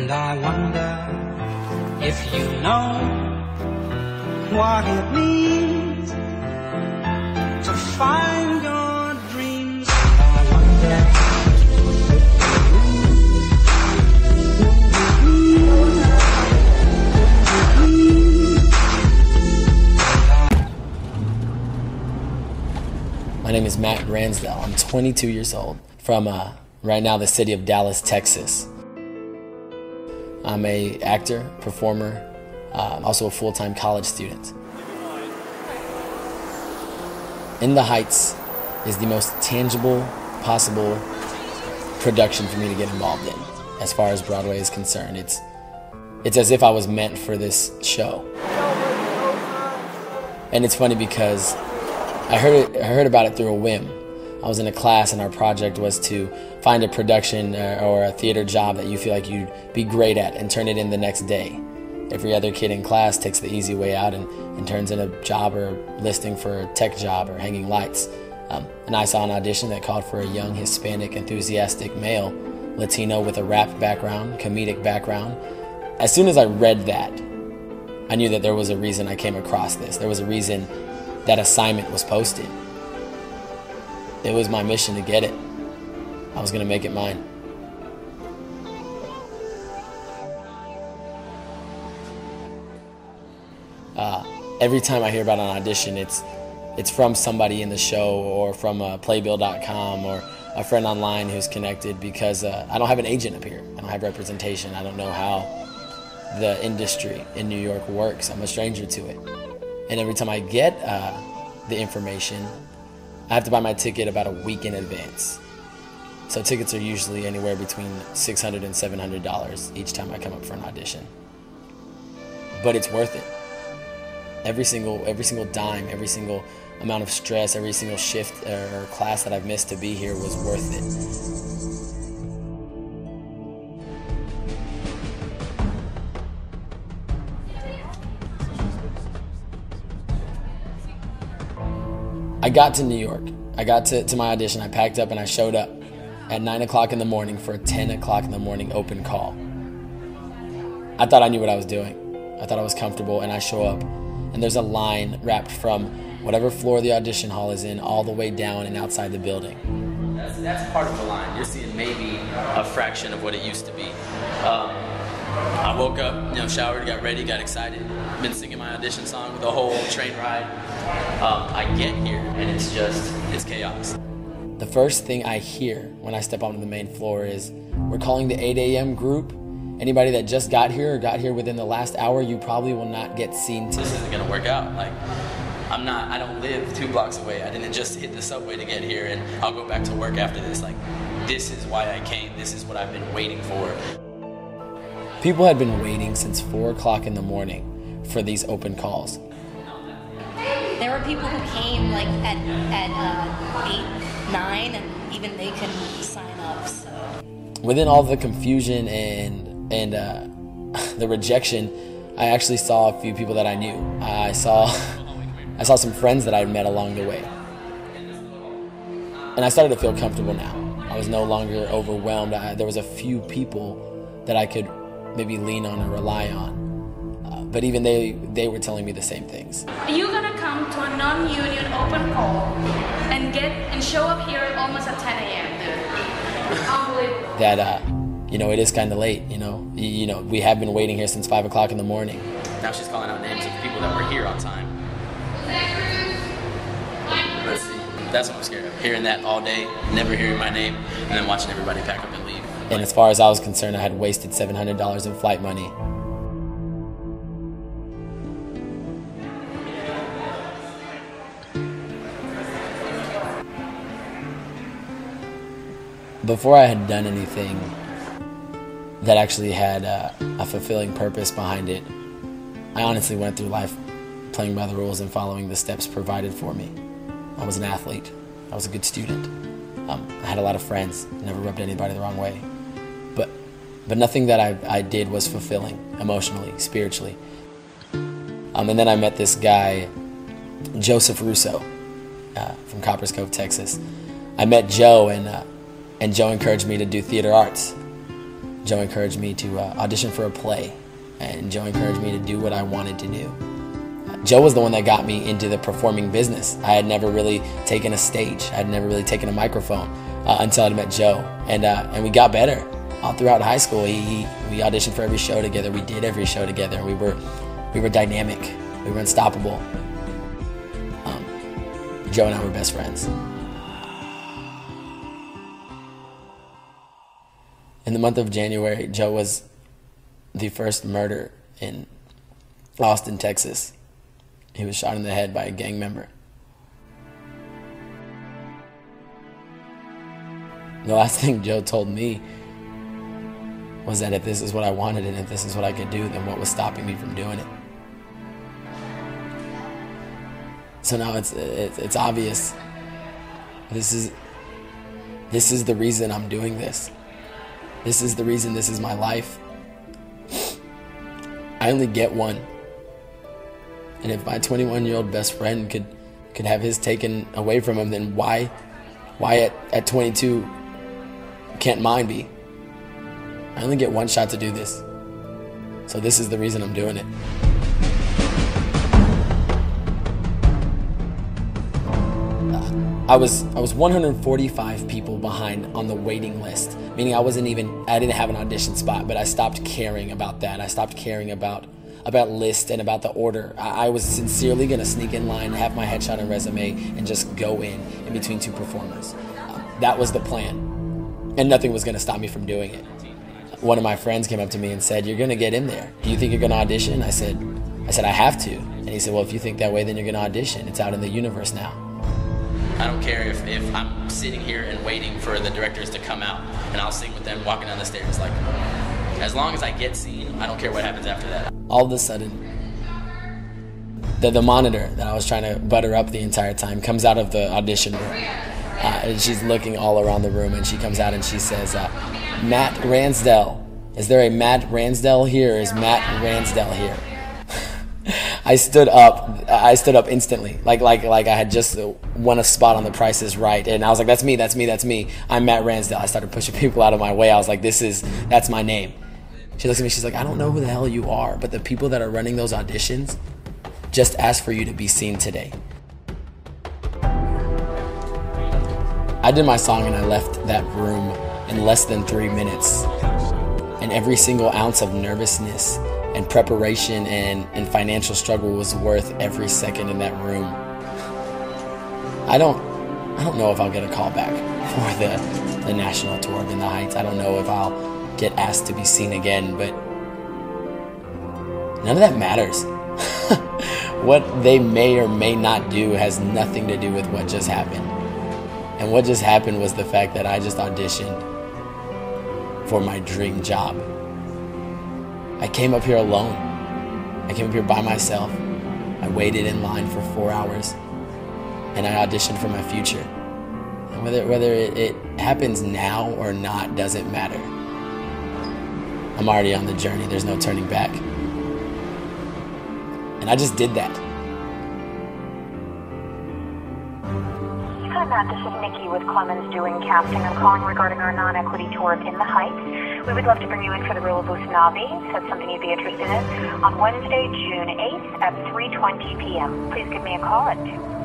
And I wonder if you know what it means to find your dreams. And I wonder My name is Ransdell. I'm 22 years old from right now the city of Dallas, Texas. I'm an actor, performer, also a full-time college student. In the Heights is the most tangible possible production for me to get involved in as far as Broadway is concerned. It's as if I was meant for this show. And it's funny because I heard about it through a whim. I was in a class and our project was to find a production or a theater job that you feel like you'd be great at and turn it in the next day. Every other kid in class takes the easy way out and turns in a job or listing for a tech job or hanging lights. And I saw an audition that called for a young Hispanic enthusiastic male, Latino with a rap background, comedic background. As soon as I read that, I knew that there was a reason I came across this. There was a reason that assignment was posted. It was my mission to get it. I was gonna make it mine. Every time I hear about an audition, it's from somebody in the show or from playbill.com or a friend online who's connected, because I don't have an agent up here. I don't have representation. I don't know how the industry in New York works. I'm a stranger to it. And every time I get the information, I have to buy my ticket about a week in advance. So tickets are usually anywhere between $600 and $700 each time I come up for an audition. But it's worth it. Every single dime, every single amount of stress, every single shift or class that I've missed to be here was worth it. I got to New York. I got to my audition. I packed up and I showed up at 9 o'clock in the morning for a 10 o'clock in the morning open call. I thought I knew what I was doing. I thought I was comfortable, and I show up and there's a line wrapped from whatever floor the audition hall is in all the way down and outside the building. That's part of the line. You're seeing maybe a fraction of what it used to be. I woke up, showered, got ready, got excited, been singing my audition song the whole train ride. I get here and it's chaos. The first thing I hear when I step onto the main floor is, we're calling the 8 a.m. group. Anybody that just got here or got here within the last hour, you probably will not get seen today. This isn't gonna work out. I don't live 2 blocks away. I didn't just hit the subway to get here and I'll go back to work after this. This is why I came. This is what I've been waiting for. People had been waiting since 4 o'clock in the morning for these open calls. There were people who came at 8, 9, and even they couldn't sign up. So within all the confusion and the rejection, I actually saw a few people that I knew. I saw some friends that I had met along the way, and I started to feel comfortable now. I was no longer overwhelmed. There was a few people that I could maybe lean on or rely on, but even they were telling me the same things. Are you gonna come to a non-union open call and show up here almost at 10 a.m. dude? Unbelievable. That it is kind of late. We have been waiting here since 5 o'clock in the morning. Now she's calling out names of people that were here on time. Let's see. That's what I'm scared of. Hearing that all day, never hearing my name, and then watching everybody pack up and leave. And as far as I was concerned, I had wasted $700 in flight money. Before I had done anything that actually had a fulfilling purpose behind it, I honestly went through life playing by the rules and following the steps provided for me. I was an athlete. I was a good student. I had a lot of friends. Never rubbed anybody the wrong way. But nothing that I did was fulfilling emotionally, spiritually. And then I met this guy, Joseph Russo, from Copper's Cove, Texas. I met Joe, and Joe encouraged me to do theater arts. Joe encouraged me to audition for a play, and Joe encouraged me to do what I wanted to do. Joe was the one that got me into the performing business. I had never really taken a stage. I had never really taken a microphone until I met Joe, and we got better all throughout high school. We auditioned for every show together. We did every show together. We were dynamic. We were unstoppable. Joe and I were best friends. In the month of January, Joe was the first murder in Austin, Texas. He was shot in the head by a gang member. The last thing Joe told me was that if this is what I wanted and if this is what I could do, then what was stopping me from doing it? So now it's obvious. This is the reason I'm doing this. This is the reason this is my life. I only get one. And if my 21-year-old best friend could have his taken away from him, then why at 22 can't mine be? I only get one shot to do this. So this is the reason I'm doing it. I was 145 people behind on the waiting list, meaning I didn't have an audition spot, but I stopped caring about that. I stopped caring about list and about the order. I was sincerely gonna sneak in line, have my headshot and resume, and just go in between two performers. That was the plan, and nothing was gonna stop me from doing it. One of my friends came up to me and said, "You're gonna get in there. Do you think you're gonna audition?" I said, "I have to." And he said, "Well, if you think that way, then you're gonna audition. It's out in the universe now." I don't care if I'm sitting here and waiting for the directors to come out, and I'll sing with them walking down the stairs. Like, as long as I get seen, I don't care what happens after that. All of a sudden, the monitor that I was trying to butter up the entire time comes out of the audition room, and she's looking all around the room, and she comes out and she says, "Matt Ransdell, is there a Matt Ransdell here? Is Matt Ransdell here?" I stood up instantly, like I had just won a spot on The Price is Right, and I was like, that's me, I'm Matt Ransdell. I started pushing people out of my way. I was like, that's my name. She looks at me, she's like, "I don't know who the hell you are, but the people that are running those auditions just asked for you to be seen today." I did my song and I left that room in less than 3 minutes, and every single ounce of nervousness and preparation and financial struggle was worth every second in that room. I don't know if I'll get a call back for the national tour of In the Heights. I don't know if I'll get asked to be seen again, but none of that matters. What they may or may not do has nothing to do with what just happened. And what just happened was the fact that I just auditioned for my dream job. I came up here alone. I came up here by myself. I waited in line for 4 hours, and I auditioned for my future. And whether it happens now or not doesn't matter. I'm already on the journey. There's no turning back. And I just did that. Hi, Matt. This is Nikki with Clemens Doing Casting. I'm calling regarding our non-equity tour of In the Heights. We would love to bring you in for the role of Usnavi. If that's something you'd be interested in. On Wednesday, June 8th at 3:20 p.m. Please give me a call at 2.